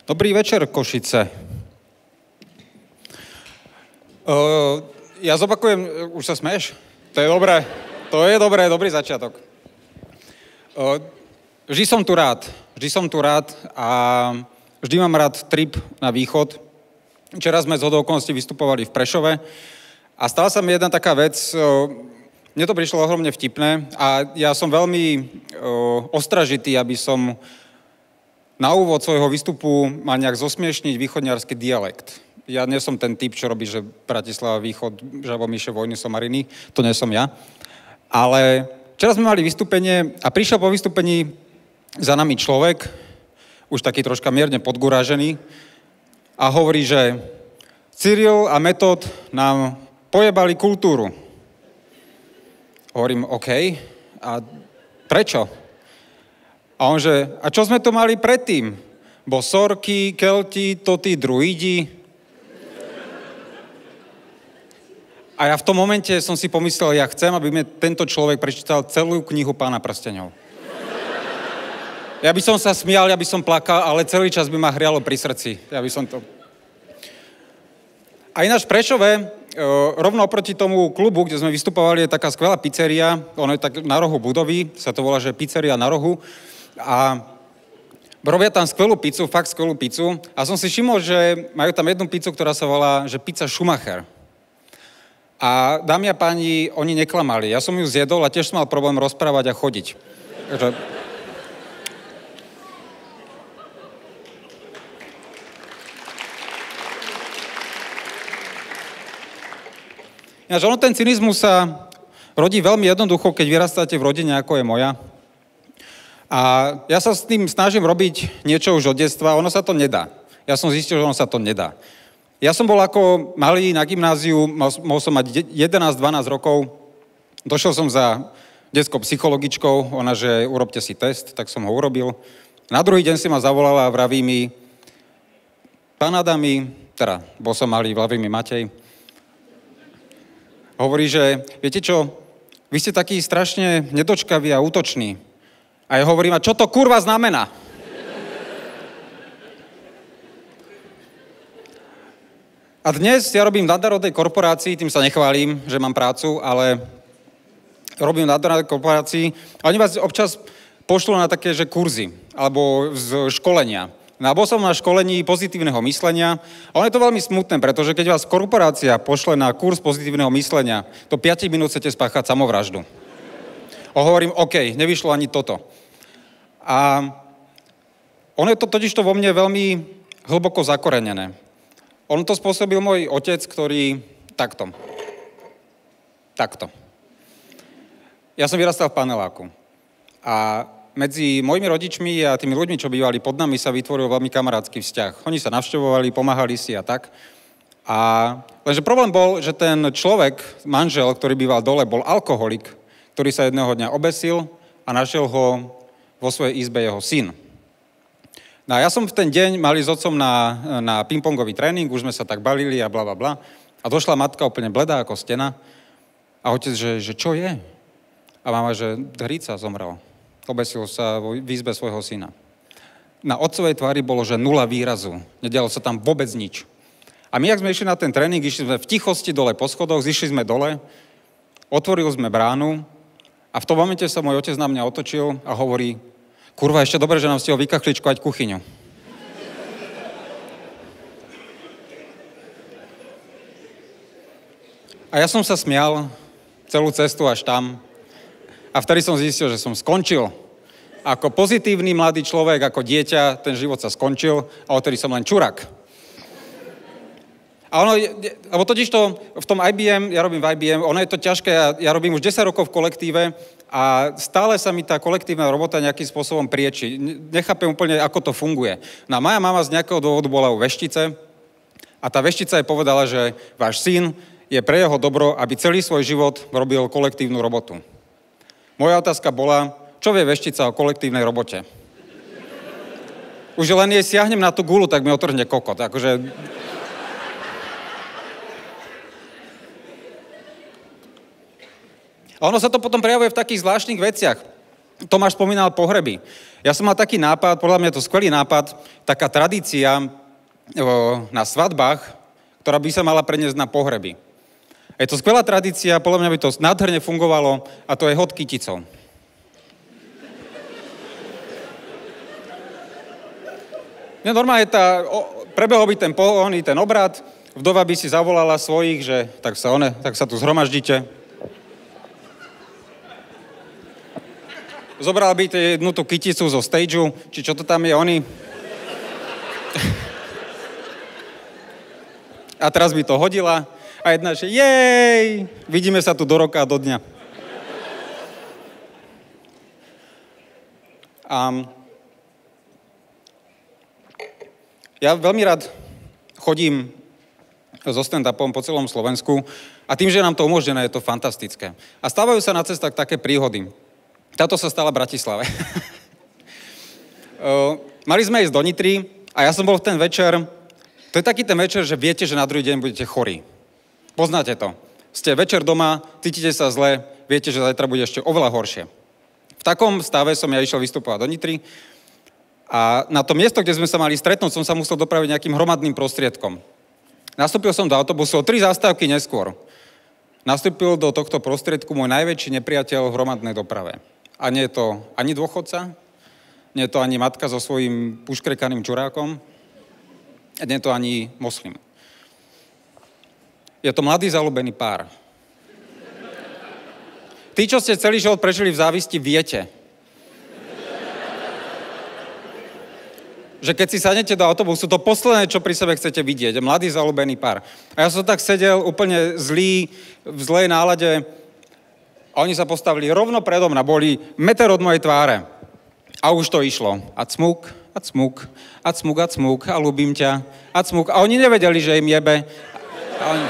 Dobrý večer, Košice. Ja zopakujem, už sa smeješ? To je dobré, dobrý začiatok. Vždy som tu rád a vždy mám rád trip na východ. Včera sme z hodou okolností vystupovali v Prešove a stala sa mi jedna taká vec, mne to prišlo ohromne vtipné a ja som veľmi ostražitý, aby som na úvod svojho výstupu mal nejak zosmiešniť východňarský dialekt. Ja nie som ten typ, čo robí, že Bratislava, východ, Žabomíše, Vojny, Somariny, to nie som ja. Ale včera sme mali vystúpenie a prišiel po vystúpení za nami človek, už taký troška mierne podgurážený, a hovorí, že Cyril a Metod nám pojebali kultúru. Hovorím, OK, a prečo? A on že, a čo sme to mali predtým? Bosorky, Kelti, to tí druidi. A ja v tom momente som si pomyslel, ja chcem, aby mi tento človek prečítal celú knihu Pána prsteňov. Ja by som sa smial, ja by som plakal, ale celý čas by ma hrialo pri srdci. Ja by som to... A ináč v Prešove, rovno oproti tomu klubu, kde sme vystupovali, je taká skvelá pizzeria, ono je tak na rohu budovy, sa to volá, že pizzeria na rohu. A robia tam skvelú pizzu, fakt skvelú pizzu. A som si všimol, že majú tam jednu pizzu, ktorá sa volá, že pizza Schumacher. A dámy a páni, oni neklamali. Ja som ju zjedol a tiež som mal problém rozprávať a chodiť. Takže... Ináč, ono ten cynizmus sa rodí veľmi jednoducho, keď vyrastáte v rodine, ako je moja. A ja sa s tým snažím robiť niečo už od detstva, ono sa to nedá. Ja som zistil, že ono sa to nedá. Ja som bol ako malý na gymnáziu, mohol som mať 11-12 rokov, došiel som za detskou psychologičkou, ona, že urobte si test, tak som ho urobil. Na druhý deň si ma zavolala a vraví mi, pán Adami, teda bol som malý, vraví mi Matej, hovorí, že viete čo, vy ste taký strašne nedočkavý a útočný. A ja hovorím, a čo to kurva znamená? A dnes ja robím v nadnárodnej korporácii, tým sa nechválim, že mám prácu, ale robím v nadnárodnej korporácii a oni vás občas pošlú na také, že kurzy, alebo z školenia. No a bol som na školení pozitívneho myslenia a ono je to veľmi smutné, pretože keď vás korporácia pošle na kurz pozitívneho myslenia, to 5 minút chcete spáchať samovraždu. Hovorím, OK, nevyšlo ani toto. A ono je to totižto vo mne veľmi hlboko zakorenené. On to spôsobil môj otec, ktorý takto. Ja som vyrastal v paneláku. A medzi mojimi rodičmi a tými ľuďmi, čo bývali pod nami, sa vytvoril veľmi kamarátsky vzťah. Oni sa navštevovali, pomáhali si a tak. Lenže problém bol, že ten človek, manžel, ktorý býval dole, bol alkoholik, ktorý sa jedného dňa obesil a našiel ho vo svojej izbe jeho syn. No a ja som v ten deň mali s otcom na pingpongový tréning, už sme sa tak balili a blablabla. A došla matka úplne bledá ako stena a otec, že čo je? A mama, že Hrica zomrel. Obesil sa v izbe svojho syna. Na otcovej tvári bolo, že 0 výrazu. Nedialo sa tam vôbec nič. A my, ak sme išli na ten tréning, išli sme v tichosti dole po schodoch, zišli sme dole, otvorili sme bránu a v tom momente sa môj otec na mňa otočil a hovorí, kurva, ešte dobre, že nám stihol vykachličkovať kuchyňu. A ja som sa smial celú cestu až tam a vtedy som zistil, že som skončil. Ako pozitívny mladý človek, ako dieťa, ten život sa skončil a odtedy som len čurák. A ono, lebo totižto v tom IBM, ja robím v IBM, ono je to ťažké, ja robím už 10 rokov v kolektíve a stále sa mi tá kolektívna robota nejakým spôsobom prieči. Nechápem úplne, ako to funguje. No a moja mama z nejakého dôvodu bola u veštice a tá veštica jej povedala, že váš syn je pre jeho dobro, aby celý svoj život robil kolektívnu robotu. Moja otázka bola, čo vie veštica o kolektívnej robote? Už len jej siahnem na tú gulu, tak mi otrhne kokot. Akože... A ono sa to potom prejavuje v takých zvláštnych veciach. Tomáš spomínal pohreby. Ja som mal taký nápad, podľa mňa je to skvelý nápad, taká tradícia na svadbách, ktorá by sa mala preniesť na pohreby. Je to skvelá tradícia, podľa mňa by to nádherne fungovalo a to je hod kyticou. Normálne prebehol by ten obrad, vdova by si zavolala svojich, že tak sa tu zhromaždite. Zobral by jednu tú kyticu zo stageu, či čo to tam je, oni. A teraz by to hodila a jedna, že jej, vidíme sa tu do roka a do dňa. Ja veľmi rád chodím so stand-upom po celom Slovensku a tým, že nám to umožnené, je to fantastické. A stávajú sa na cestách také príhody. Táto sa stala v Bratislave. Mali sme ísť do Nitry a ja som bol v ten večer. To je taký ten večer, že viete, že na druhý deň budete chorí. Poznáte to. Ste večer doma, cítite sa zle, viete, že zajtra bude ešte oveľa horšie. V takom stave som ja išiel vystupovať do Nitry a na to miesto, kde sme sa mali stretnúť, som sa musel dopraviť nejakým hromadným prostriedkom. Nastúpil som do autobusu o 3 zastávky neskôr. Nastúpil do tohto prostriedku môj najväčší nepriateľ v hromadnej doprave. A nie je to ani dôchodca, nie je to ani matka so svojím puškrekaným čurákom, a nie je to ani moslim. Je to mladý zaľúbený pár. Tí, čo ste celý život prežili v závisti, viete, že keď si sadnete do autobusu, to posledné, čo pri sebe chcete vidieť, je mladý zaľúbený pár. A ja som tak sedel úplne zlý, v zlej nálade a oni sa postavili rovno predo mňa, boli meter od mojej tváre. A už to išlo. A cmuk, a cmuk, a cmuk, a cmuk, a ľúbim ťa, a cmuk. A oni nevedeli, že im jebe. A oni...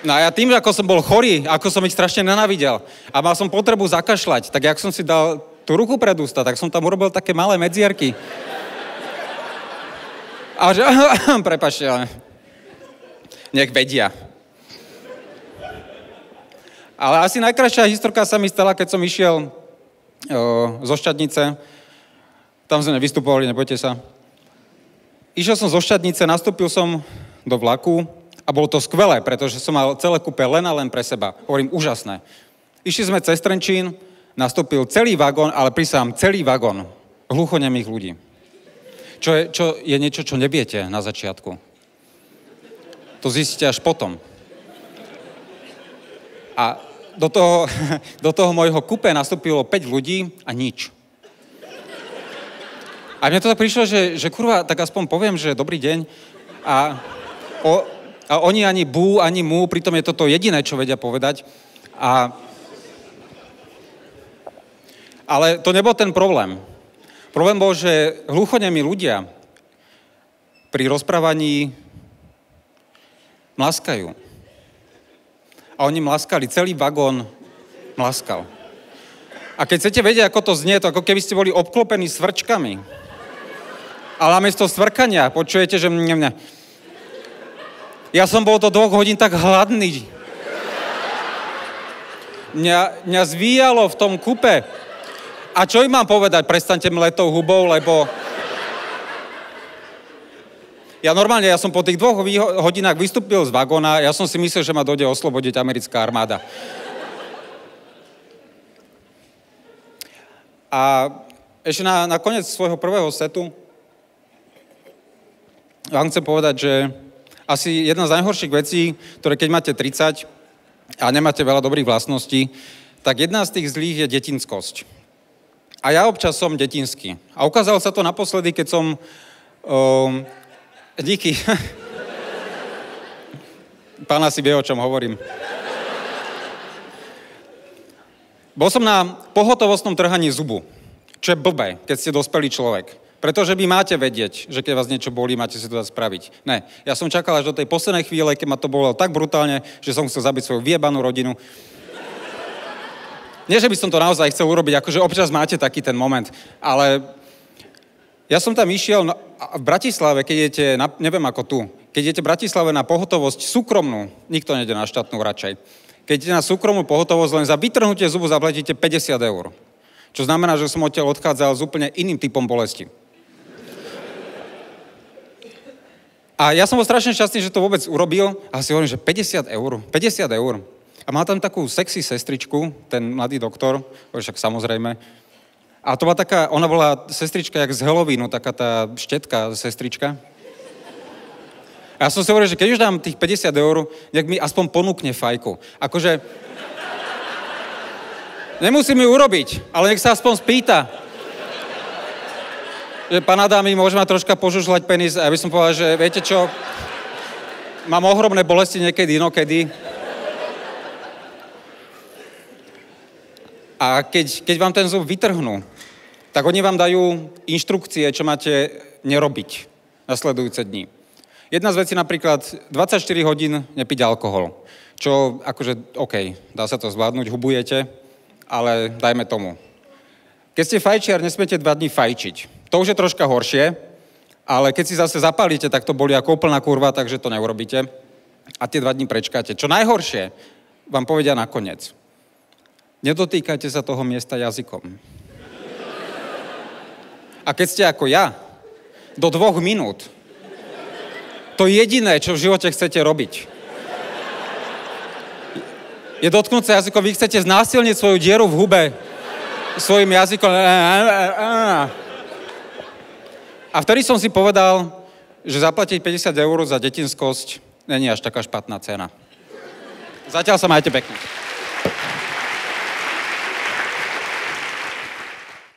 No a ja tým, ako som bol chorý, ako som ich strašne nenávidel a mal som potrebu zakašľať, tak jak som si dal tú ruku pred ústa, tak som tam urobil také malé medzierky. A že, prepáčte, ale nech vedia. Ale asi najkrajšia historka sa mi stala, keď som išiel zo Šťadnice. Tam sme nevystupovali, nebojte sa. Išiel som zo Šťadnice, nastúpil som do vlaku a bolo to skvelé, pretože som mal celé kúpe len a len pre seba. Hovorím, úžasné. Išli sme cez Trenčín, nastúpil celý vagón, ale prisám, celý vagón hluchonemých ľudí. Čo je niečo, čo neviete na začiatku. To zistíte až potom. A do toho môjho kupe nastúpilo 5 ľudí a nič. A mne to tak prišlo, že kurva, tak aspoň poviem, že dobrý deň. A oni ani bú, ani mú, pritom je toto jediné, čo vedia povedať. Ale to nebol ten problém. Problém bol, že hluchonemí ľudia pri rozprávaní mlaskajú. A oni mlaskali, celý vagón mlaskal. A keď chcete vedieť, ako to znie, to ako keby ste boli obklopení svrčkami. Ale namiesto svrkania počujete, že mňa. Ja som bol do 2 hodín tak hladný. Mňa zvíjalo v tom kupe. A čo im mám povedať? Prestaňte mletou hubou, lebo... Ja som po tých 2 hodinách vystúpil z vagóna, ja som si myslel, že ma dojde oslobodiť americká armáda. A ešte na koniec svojho prvého setu vám chcem povedať, že asi jedna z najhorších vecí, ktoré keď máte 30 a nemáte veľa dobrých vlastností, tak jedna z tých zlých je detinskosť. A ja občas som detinský. A ukázalo sa to naposledy, keď som... Díky. Pán asi vie, o čom hovorím. Bol som na pohotovostnom trhaní zubu, čo je blbé, keď ste dospelý človek. Pretože vy máte vedieť, že keď vás niečo bolí, máte si to dať spraviť. Ne, ja som čakal až do tej poslednej chvíle, keď ma to bolelo tak brutálne, že som chcel zabiť svoju vyjebanú rodinu. Nie, že by som to naozaj chcel urobiť, akože občas máte taký ten moment, ale Ja som tam išiel v Bratislave, keď idete, neviem ako tu, keď idete v Bratislave na pohotovosť súkromnú, nikto nejde na štátnu radšej, keď idete na súkromnú pohotovosť, len za vytrhnutie zubu zaplatíte 50 eur. Čo znamená, že som odtiaľ odchádzal s úplne iným typom bolesti. A ja som bol strašne šťastný, že to vôbec urobil a si hovorím, že 50 eur. A mal tam takú sexy sestričku, ten mladý doktor, však samozrejme. A to bola taká, ona bola sestrička jak z Halloweenu, taká tá štetka sestrička. A ja som si hovoril, že keď už dám tých 50 eur, nech mi aspoň ponúkne fajku. Akože, nemusím ju urobiť, ale nech sa aspoň spýta. Že pán Adámy, môže ma troška požužľať penis? A ja by som povedal, že viete čo, mám ohromné bolesti niekedy, inokedy. A keď vám ten zub vytrhnú, tak oni vám dajú inštrukcie, čo máte nerobiť nasledujúce dni. Jedna z vecí napríklad 24 hodín nepiť alkohol. Čo akože, OK, dá sa to zvládnuť, hubujete, ale dajme tomu. Keď ste fajčiar, nesmiete 2 dní fajčiť. To už je troška horšie, ale keď si zase zapálite, tak to boli ako úplná kurva, takže to neurobíte. A tie 2 dní prečkáte. Čo najhoršie vám povedia nakoniec. Nedotýkajte sa toho miesta jazykom. A keď ste ako ja, do 2 minút, to jediné, čo v živote chcete robiť, je dotknúť sa jazykom. Vy chcete znásilniť svoju dieru v hube svojim jazykom. A vtedy som si povedal, že zaplatiť 50 eur za detinskosť není až taká špatná cena. Zatiaľ sa majte pekne.